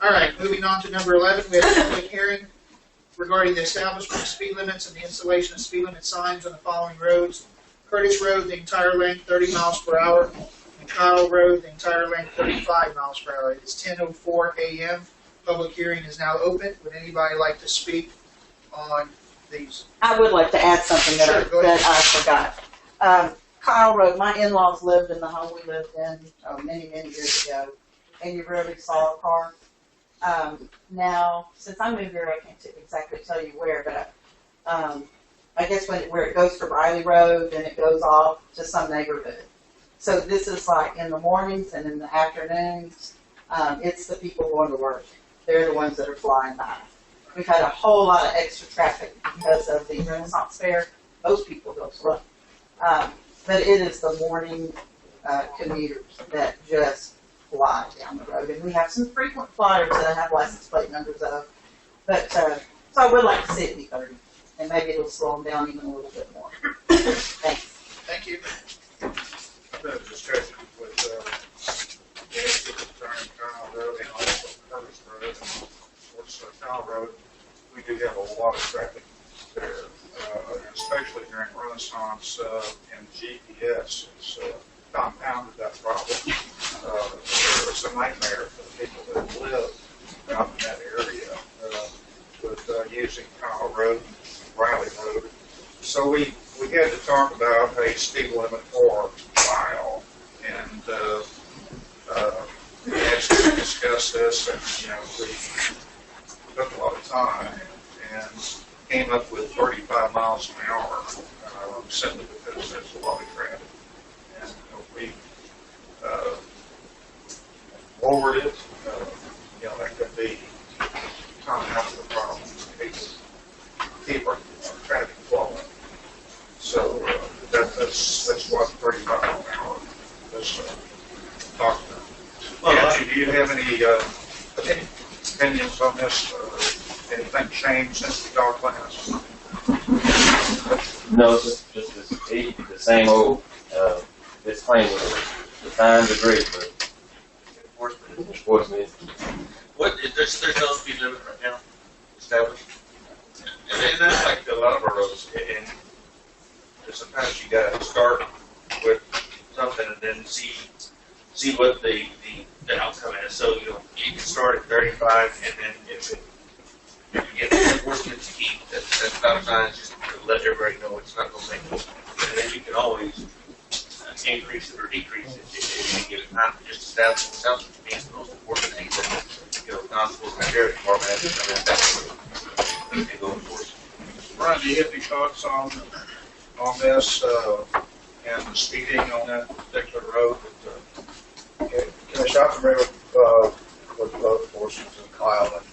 All right, moving on to number 11, we have a public hearing regarding the establishment of speed limits and the installation of speed limit signs on the following roads. Curtis Road, the entire length 30 miles per hour, and Kyle Road, the entire length 35 miles per hour. It is 10:04 a.m. Public hearing is now open. Would anybody like to speak on these? I would like to add something that, Sure, that I forgot. Kyle Road, my in-laws lived in the home we lived in many, many years ago, and you rarely saw a car. Now, since I moved here, I can't exactly tell you where, but I guess where it goes to Riley Road, and it goes off to some neighborhood. So this is like in the mornings and in the afternoons. It's the people going to work. They're the ones that are flying by. We've had a whole lot of extra traffic because of the Renaissance Fair. Those people go slow. But it is the morning commuters that just fly down the road. And we have some frequent flyers that I have license plate numbers of. But so I would like to see it be 30. And maybe it'll slow them down even a little bit more. Thanks. Thank you. I'm going to just check with Kyle Road and also Curtis Road. And of course, Kyle Road, we do have a lot of traffic there, especially during Renaissance and GPS. It's compounded that problem. It's a nightmare for the people that live out in that area with using Kyle Road and Riley Road. So we had to talk about a speed limit for Kyle, and we actually discussed this, and we took a lot of time and came up with 35 miles an hour, simply because there's a lot of traffic. And we lowered it. That could be kind of half the problem. Keep our traffic flowing. So that's what 35 miles an hour is talking about. Well, do you have any opinions on this? Anything changed since we talked last? No, just the same old. This claim was the time to agree, but enforcement. What is there's no speed limit right now established? And that's like a lot of our roads. And sometimes you got to start with something and then see what the outcome is. So you can start at 35, and then if you get the enforcement to keep that stop signs, just to let everybody know it's not going to make it. And then you can always increase it or decrease it if you give it time to just establish itself, which means the most important thing that constables and sheriff department has to come in that and go enforce it. Brian, do you have any thoughts on this and the speeding on that particular road? Commissioner, I'm familiar with both portions of Kyle, and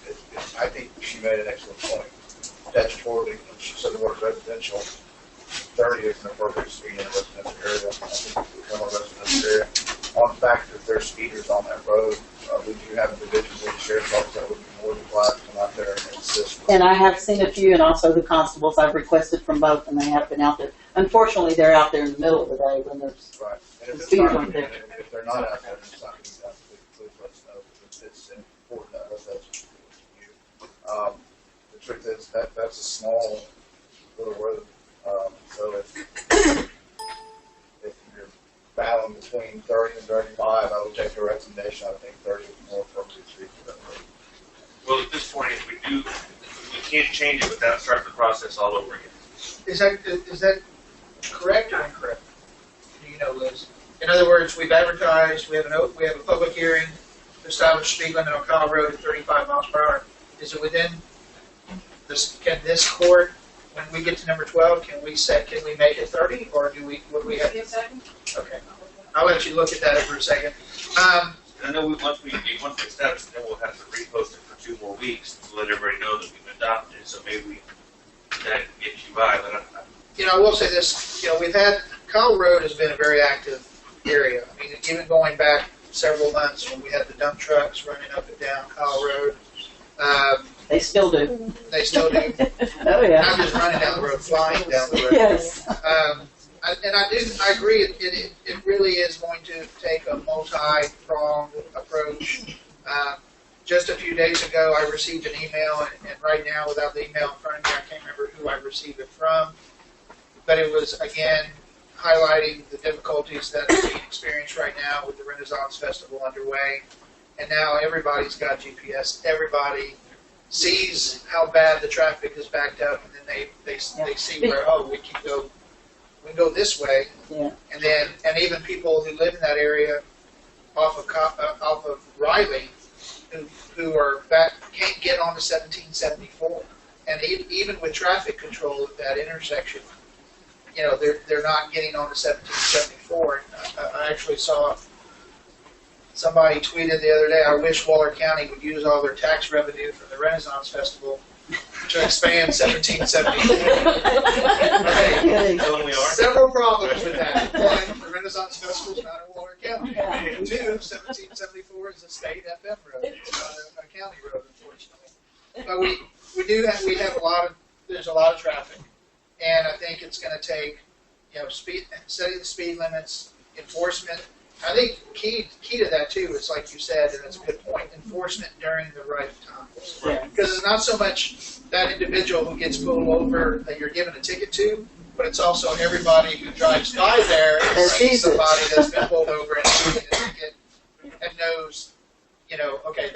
I think she made an excellent point. Statutorily, when she said the word residential, 30 is an appropriate speed in a residential area. I think become a residential area. On the fact that there's speeders on that road, we do have a division with the sheriff's office that would be more than glad to come out there and assist. And I have seen a few, and also the constables I've requested from both, and they have been out there. Unfortunately, they're out there in the middle of the day when there's right. And the speeders on there. If they're not out there, it's not going to be done. Please let us know, because it's important to us as you. The truth is that's a small little road. So if you're battling between 30 and 35, I would take your recommendation. I think 30 is more appropriate speed for that road. Well, at this point, if we do, we can't change it without starting the process all over again. Is that correct or incorrect? Do you know, Liz? In other words, we've advertised, we have a public hearing to establish speed limit on Kyle Road at 35 miles per hour. Is it within this? Can this court, when we get to number 12, can we make it 30, or would we have? Okay, I'll let you look at that for a second. I know once we establish it, then we'll have to repost it for 2 more weeks to let everybody know that we've adopted it. So maybe that gets you by. But I will say this. Kyle Road has been a very active area. I mean, even going back several months when we had the dump trucks running up and down Kyle Road. They still do. They still do. Oh yeah. Not just running down the road, flying down the road. Yes. I agree. It really is going to take a multi-pronged approach. just a few days ago, I received an email, and right now, without the email in front of me, I can't remember who I received it from. But it was, again, highlighting the difficulties that are being experienced right now with the Renaissance Festival underway. And now everybody's got GPS. Everybody sees how bad the traffic is backed up, and then they see where, we can go this way. Yeah. And even people who live in that area off of Riley, who are back, can't get onto 1774. And even with traffic control at that intersection, they're not getting onto 1774. I actually saw somebody tweeted the other day, I wish Waller County would use all their tax revenue from the Renaissance Festival to expand 1774. Kidding. Tell them we are. Several problems with that. One, the Renaissance Festival is not in Waller County. Yeah. Two, 1774 is a state FM road. It's not a county road, unfortunately. But we have there's a lot of traffic. And I think it's going to take, setting the speed limits, enforcement. I think key to that too is, like you said, and it's a good point, enforcement during the right times. Yeah. Because it's not so much that individual who gets pulled over that you're giving a ticket to, but it's also everybody who drives by there and That sees sees it. somebody that's been pulled over and giving a ticket and knows, okay,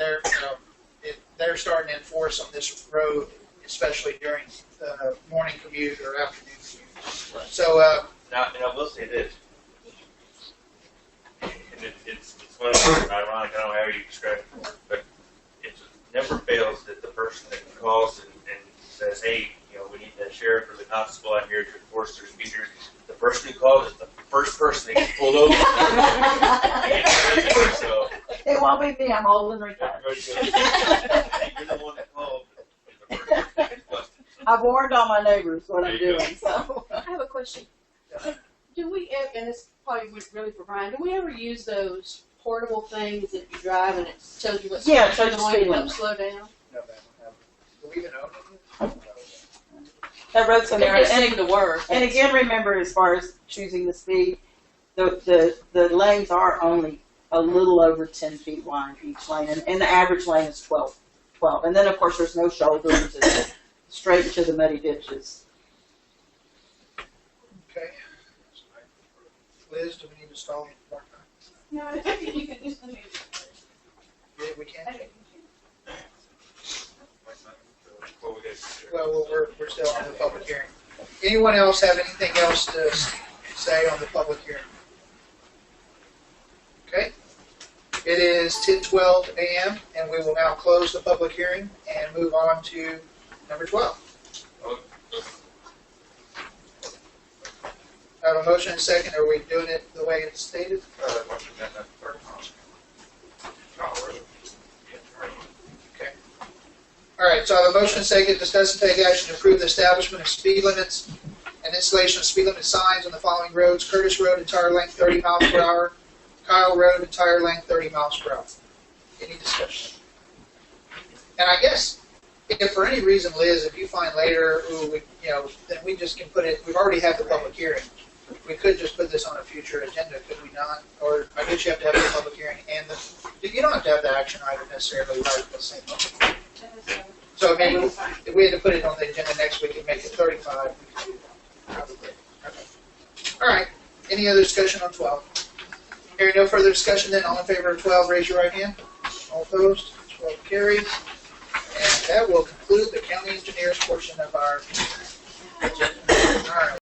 they're starting to enforce on this road, especially during the morning commute or afternoon commute. Right. So, Now, and I will say this, and it's one of those ironic, I don't know how you describe it, but it never fails that the person that calls and says, hey, we need the sheriff or the constable out here to enforce their speeders, the person who calls is the first person that gets pulled over. So, It won't be me. I'm old and retired. you're the one that called. The first person that gets busted. I've warned all my neighbors what I'm There you go. doing. So I have a question. Do we, and this probably would really for Brian, do we ever use those portable things that you drive and it tells you what's Yeah, it shows you going speed and help limit. slow down? no, ma'am, do we even own it? that road's in It there. just And, seemed to work. and again, remember, as far as choosing the speed, the lanes are only a little over 10 feet wide each lane, and the average lane is 12. And then, of course, there's no shoulders. It's straight into the muddy ditches. Okay. Liz, do we need to stall you more time? No, I think you can just, Yeah, we can. Well, we got- Well, we're still on the public hearing. Anyone else have anything else to say on the public hearing? Okay. It is 10:12 a.m. and we will now close the public hearing and move on to number 12. I have a motion and a second. Are we doing it the way it's stated? What's the amendment, third time? Colorado. Okay. All right, so I have a motion and a second. Discuss and take action to approve the establishment of speed limits and installation of speed limit signs on the following roads: Curtis Road, entire length 30 miles per hour. Kyle Road, entire length 30 miles per hour. Any discussion? And I guess, if for any reason, Liz, if you find later, then we just can put it, we've already had the public hearing. We could just put this on a future agenda, could we not? Or I guess you have to have the public hearing and you don't have to have the action item necessarily right at the same moment. So maybe if we had to put it on the agenda next week and make it 35, we could do that. Probably. Okay. All right. Any other discussion on 12? Hearing no further discussion, then all in favor of 12, raise your right hand. All opposed? 12 carried. And that will conclude the county engineer's portion of our agenda. All right.